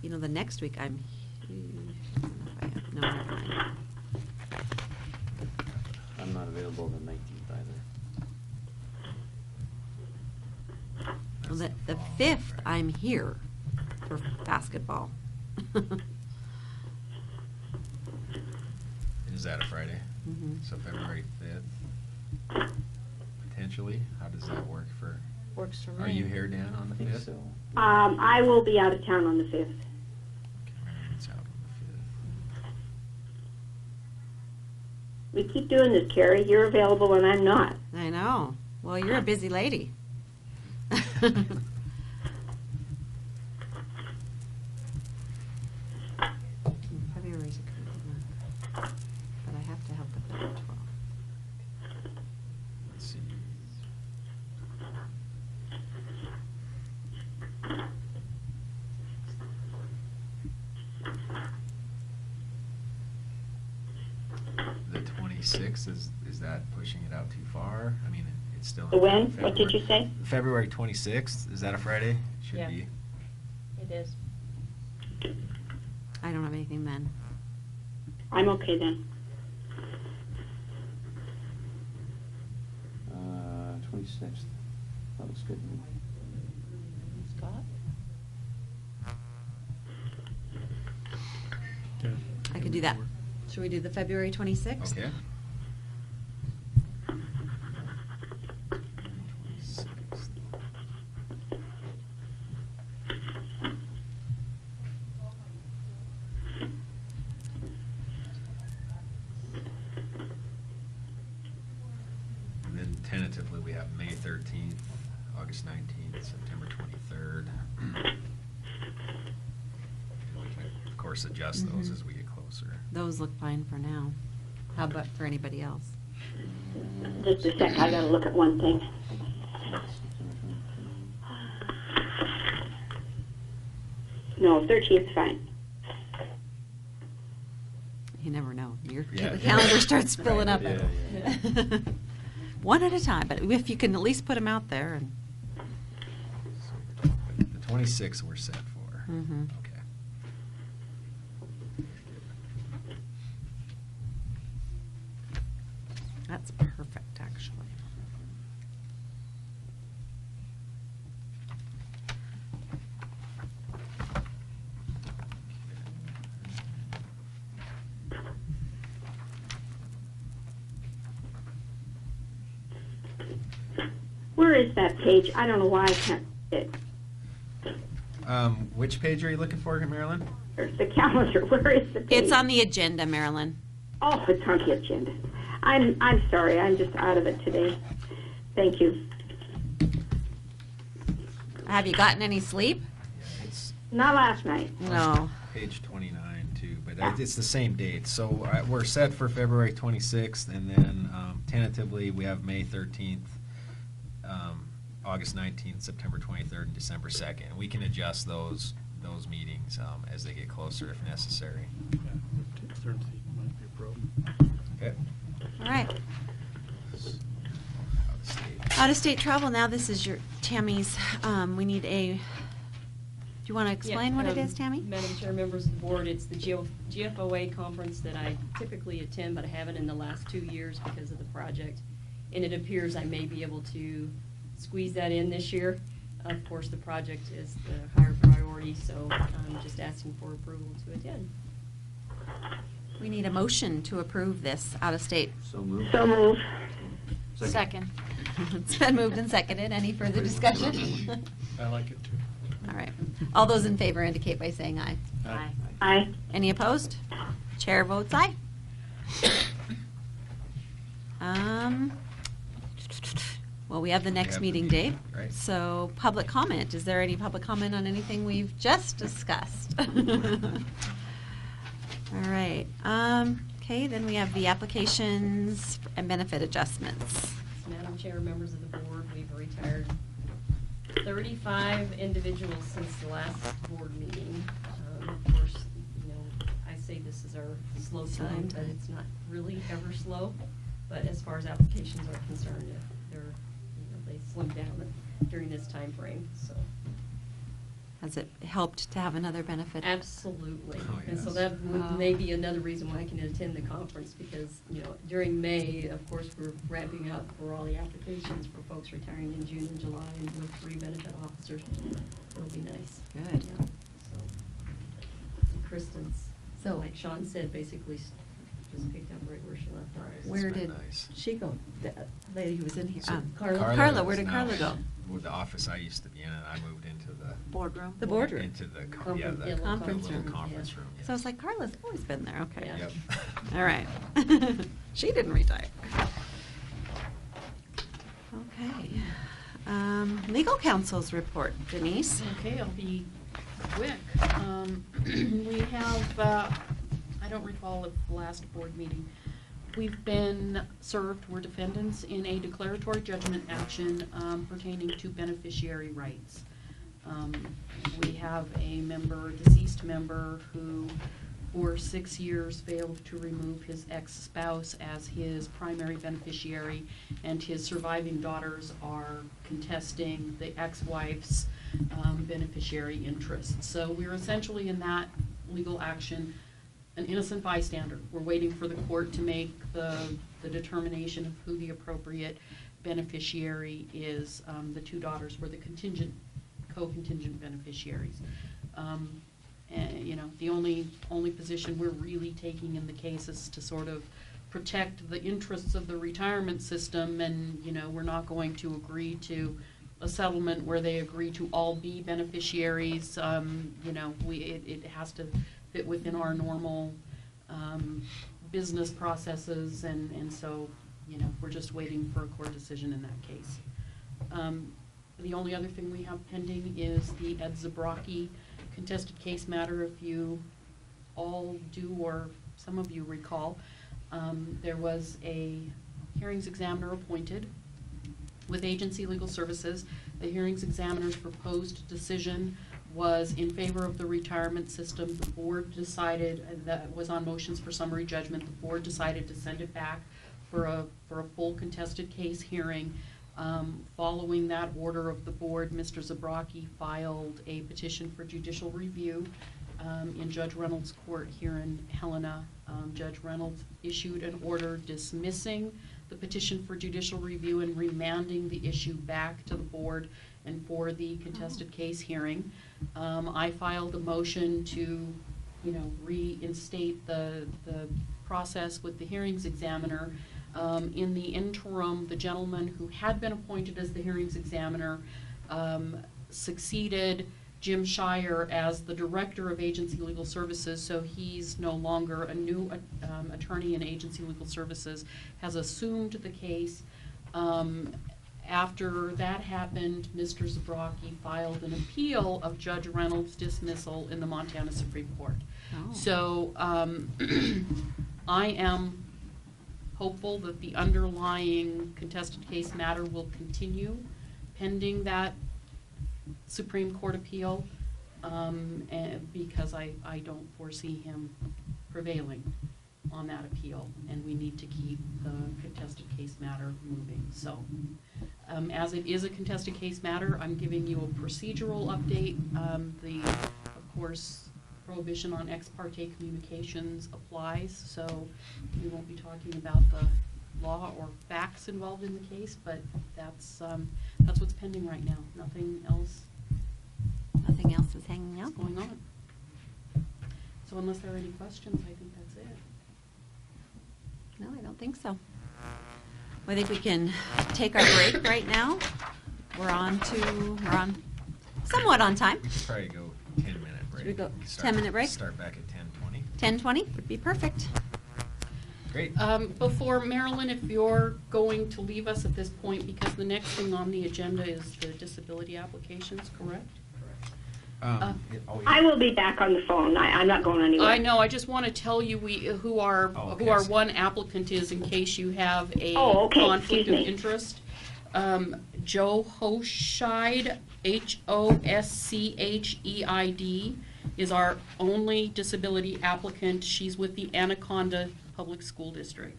you know, the next week I'm, I don't know if I have, no, never mind. I'm not available the 19th either. Well, the 5th, I'm here for basketball. Is that a Friday? Mhm. So February 5th, potentially? How does that work for? Works for me. Are you here, Dan, on the I think 5th? so. I will be out of town on the 5th. Okay, Marion's out on the 5th. We keep doing this, Carrie. You're available and I'm not. I know. Well, you're a busy lady. February's a crazy month, but I have to have the 12th. Let's see. The 26th, is that pushing it out too far? I mean, it's still. The when? What did you say? February 26th, is that a Friday? Should Yeah. be. It is. I don't have anything then. I'm okay then. 26th. That looks good to me. Scott? I could do that. Should we do the February 26th? Okay. 26th. And then tentatively, we have May 13th, August 19th, September 23rd. And we can, of course, adjust those Mhm. as we get closer. Those look fine for now. How about for anybody else? Just a sec. I gotta look at one thing. No, 13th's fine. You never know. Yeah. The calendar starts filling up. Yeah, yeah. One at a time, but if you can at least put them out there. And The 26th we're set for. Mhm. Okay. That's perfect, actually. Where is that page? I don't know why I can't see it. Which page are you looking for, Marilyn? There's the calendar. Where is the page? It's on the agenda, Marilyn. Oh, it's on the agenda. I'm sorry. I'm just out of it today. Thank you. Have you gotten any sleep? Yeah, it's Not last night. No. page 29 too, but it's the same date. So we're set for February 26th, and then tentatively we have May 13th, August 19th, September 23rd, and December 2nd. We can adjust those meetings as they get closer if necessary. Yeah, 13th might be a problem. Okay. All right. Out of state. Out-of-state travel, now this is your, Tammy's, we need a, do you want to explain Yeah, what it is, Tammy? Madam Chair, members of the board, it's the GFOA conference that I typically attend, but I haven't in the last 2 years because of the project. And it appears I may be able to squeeze that in this year. Of course, the project is the higher priority, so I'm just asking for approval to attend. We need a motion to approve this out-of-state. So moved. So move. Second. It's been moved and seconded. Any further discussion? I like it too. All right. All those in favor indicate by saying aye. Aye. Aye. Any opposed? Chair votes aye. Well, we have the next have the meeting meeting, date. right. So, public comment. Is there any public comment on anything we've just discussed? All right. Okay, then we have the applications and benefit adjustments. Madam Chair, members of the board, we've retired 35 individuals since the last board meeting. Of course, you know, I say this is our slow time, but it's not really ever slow. But as far as applications are concerned, they're, you know, they slim down during this time frame, so. Has it helped to have another benefit? Absolutely. Oh, And so yes. that Wow. may be another reason why I can attend the conference, because, during May, of course, we're ramping up for all the applications for folks retiring in June and July, and with 3 benefit officers. It'll be nice. Good. Yeah. So, Kristen's, so like Sean said, basically just picked up right where she left off. It's Where been did nice. she go? The lady who was in here? So Carla? Carla, where is did now Carla go? With the office I used to be in, and I moved into the Boardroom? The boardroom. into the Conference- yeah, the little conference little room. conference Yeah. room. So I was like, Carla's always been there, okay. Yeah. Yep. All right. She didn't retire. Okay. Legal counsel's report, Denise. Okay, I'll be quick. We have, I don't recall of the last board meeting. We've been served, we're defendants in a declaratory judgment action pertaining to beneficiary rights. We have a deceased member who for 6 years failed to remove his ex-spouse as his primary beneficiary, and his surviving daughters are contesting the ex-wife's beneficiary interest. So we're essentially in that legal action an innocent bystander. We're waiting for the court to make the determination of who the appropriate beneficiary is. The 2 daughters were the co-contingent beneficiaries. And, the only position we're really taking in the case is to sort of protect the interests of the retirement system, and, we're not going to agree to a settlement where they agree to all be beneficiaries. It has to fit within our normal business processes, and so, we're just waiting for a court decision in that case. The only other thing we have pending is the Ed Zabrocki contested case matter. If you all do, or some of you recall, there was a hearings examiner appointed with Agency Legal Services. The hearings examiner's proposed decision was in favor of the retirement system. The board decided, that was on motions for summary judgment, the board decided to send it back for a full contested case hearing. Following that order of the board, Mr. Zabrocki filed a petition for judicial review in Judge Reynolds' court here in Helena. Judge Reynolds issued an order dismissing the petition for judicial review and remanding the issue back to the board and for the contested case hearing. I filed a motion to, reinstate the process with the hearings examiner. In the interim, the gentleman who had been appointed as the hearings examiner succeeded Jim Shire as the director of Agency Legal Services, so he's no longer a new attorney in Agency Legal Services, has assumed the case. After that happened, Mr. Zabrocki filed an appeal of Judge Reynolds' dismissal in the Montana Supreme Court. Oh. So I am hopeful that the underlying contested case matter will continue pending that Supreme Court appeal, and because I don't foresee him prevailing on that appeal, and we need to keep the contested case matter moving. So, as it is a contested case matter, I'm giving you a procedural update. Of course, prohibition on ex parte communications applies, so we won't be talking about the law or facts involved in the case, but that's what's pending right now. Nothing else Nothing else is hanging is out? going on. So unless there are any questions, I think that's it. No, I don't think so. Well, I think we can take our break right now. We're on somewhat on time. We could probably go 10-minute break. Should we go could start- 10-minute break? Start back at 10:20. 10:20 would be perfect. Great. Before, Marilyn, if you're going to leave us at this point, because the next thing on the agenda is the disability applications, correct? I will be back on the phone. I'm not going anywhere. I know, I just want to tell you who our okay, I see. one applicant is in case you have a Oh, okay, conflict of excuse me. interest. Joe Hoschheid, Hoschheid, is our only disability applicant. She's with the Anaconda Public School District.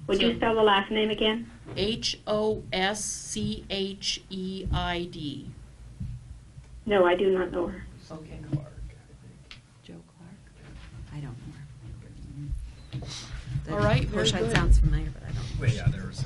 Would you spell the last name again? Hoschheid. No, I do not know her. Okay. Joe Clark? I don't know her. All right, very Portia good. sounds familiar, but I don't. Well, yeah, there was